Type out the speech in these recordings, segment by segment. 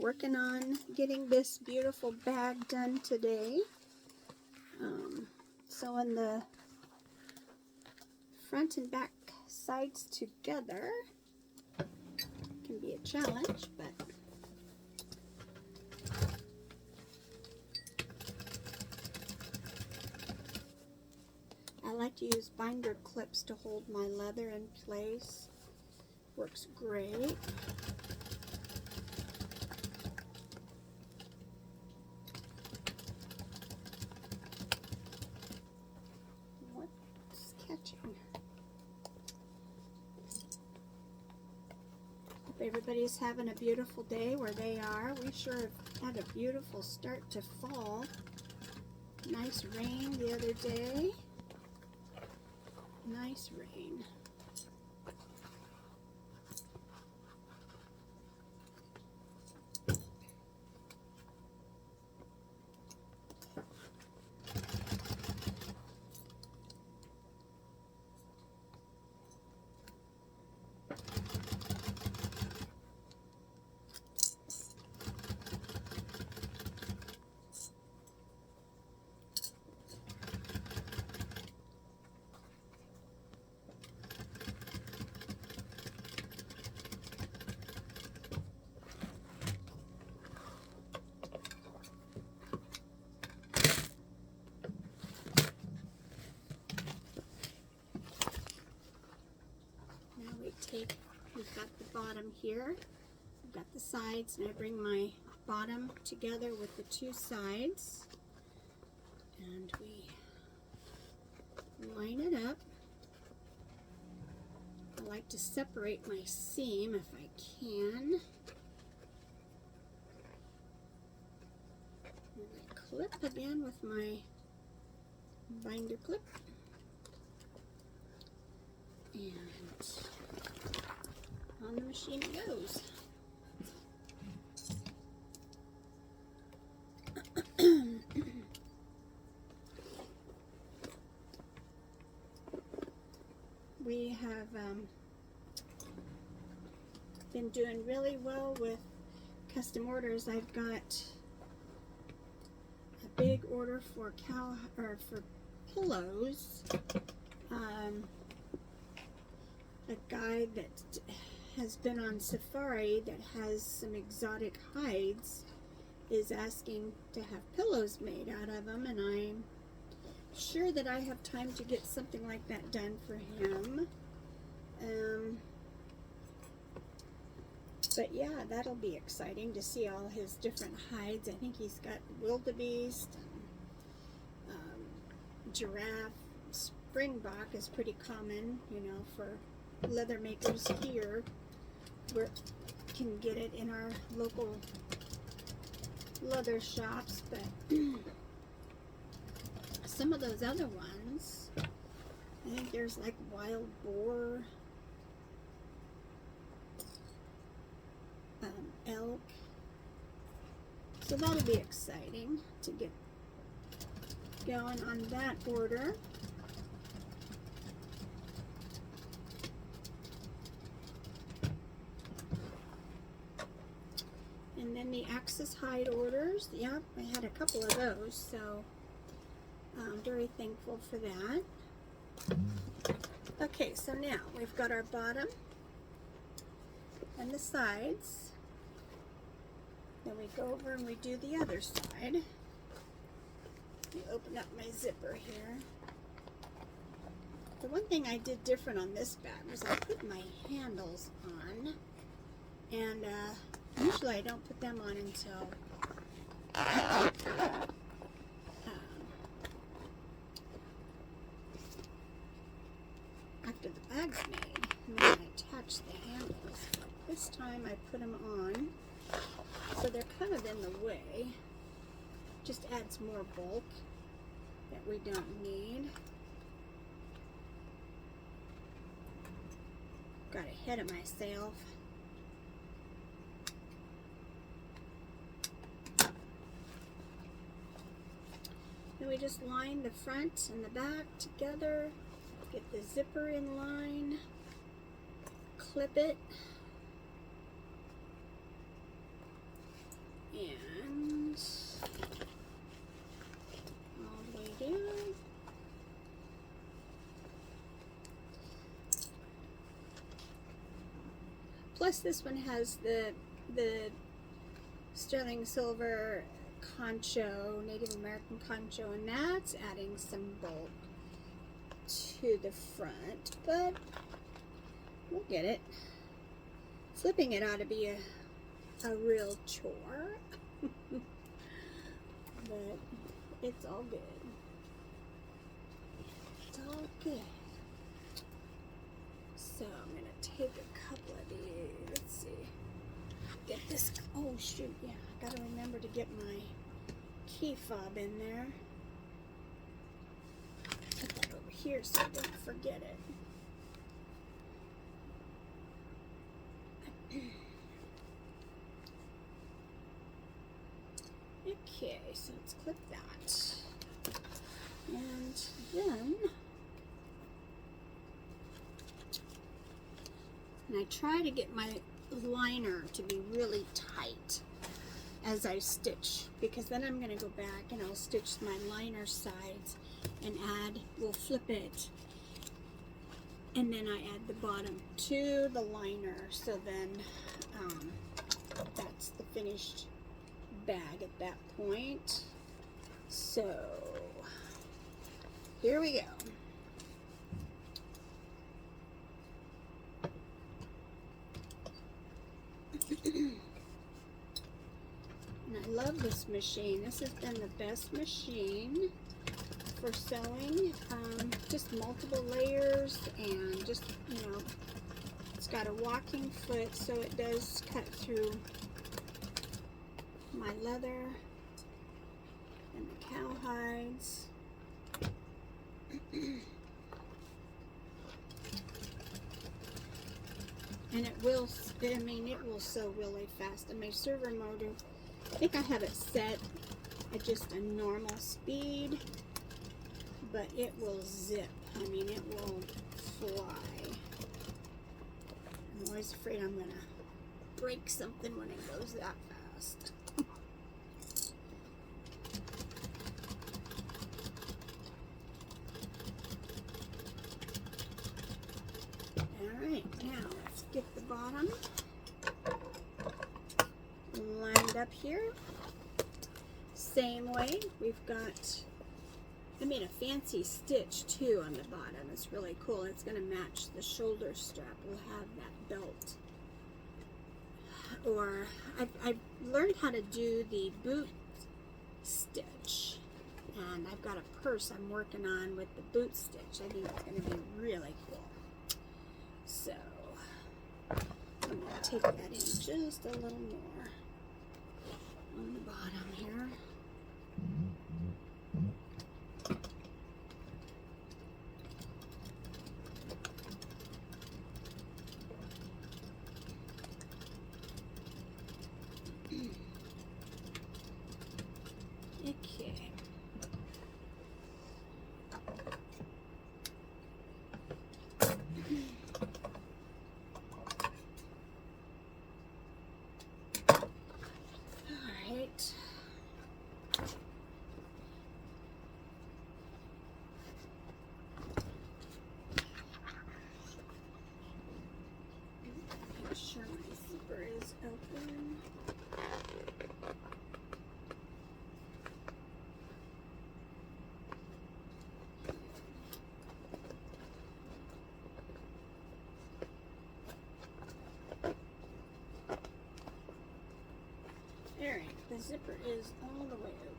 working on getting this beautiful bag done today. Sewing the front and back sides together can be a challenge, but I like to use binder clips to hold my leather in place. Works great. What's catching? Hope everybody's having a beautiful day where they are. We sure have had a beautiful start to fall. Nice rain the other day. Nice rain. We've got the bottom here, I've got the sides, and I bring my bottom together with the two sides, and we line it up. I like to separate my seam if I can. And I clip again with my binder clip. And on the machine it goes. We have been doing really well with custom orders. I've got a big order for for pillows. A guy that has been on safari that has some exotic hides is asking to have pillows made out of them, and I'm sure that I have time to get something like that done for him. But yeah, that'll be exciting to see all his different hides. I think he's got wildebeest, giraffe, springbok is pretty common, you know, for leather makers here. We can get it in our local leather shops, but some of those other ones, I think there's like wild boar, elk, so that'll be exciting to get going on that order. And then the Axis hide orders, yep, I had a couple of those, so I'm very thankful for that. Okay, so now we've got our bottom and the sides. Then we go over and we do the other side. Let me open up my zipper here. The one thing I did different on this bag was I put my handles on, and usually I don't put them on until after the bag's made, and then I attach the handles. This time I put them on, so they're kind of in the way. Just adds more bulk that we don't need. Got ahead of myself. Then we just line the front and the back together, get the zipper in line, clip it, Plus this one has the sterling silver concho, Native American concho, and that's adding some bulk to the front, but we'll get it. Flipping it ought to be a real chore, but it's all good. It's all good. So I'm going to take a couple of these. Let's see. Get this. Oh, shoot. Yeah, I got to remember to get my key fob in there. Put that over here so I don't forget it. Okay, so let's clip that. And then I try to get my liner to be really tight as I stitch, because then I'm going to go back and I'll stitch my liner sides and we'll flip it, and then I add the bottom to the liner, so then that's the finished bag at that point. So here we go. And I love this machine. This has been the best machine for sewing. Just multiple layers, and just, you know, it's got a walking foot, so it does cut through my leather and the cowhides. And it will, I mean, it will sew really fast. And my servo motor, I think I have it set at just a normal speed, but it will zip. I mean, it will fly. I'm always afraid I'm going to break something when it goes that fast. Alright, now let's get the bottom lined up here. Same way, we've got, I made a fancy stitch too on the bottom. It's really cool. It's going to match the shoulder strap. We'll have that belt. Or I've learned how to do the boot stitch, and I've got a purse I'm working on with the boot stitch. I think it's going to be really cool. So I'm going to take that in just a little more on the bottom here. Okay. Alright. Make sure my zipper is open. Alright, the zipper is all the way open.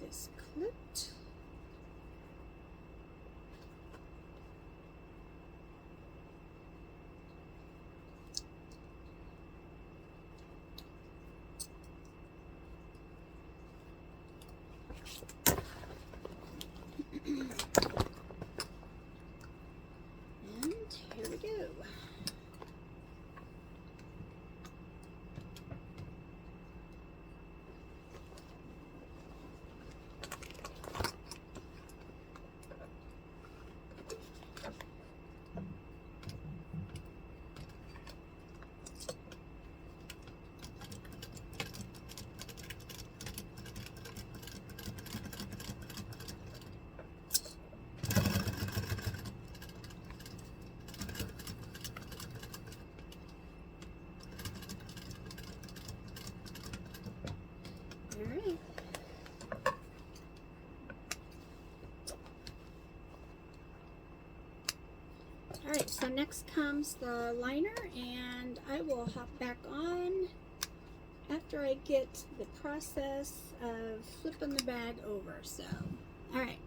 Get this clipped. And here we go. Alright, so next comes the liner, and I will hop back on after I get the process of flipping the bag over. So, alright.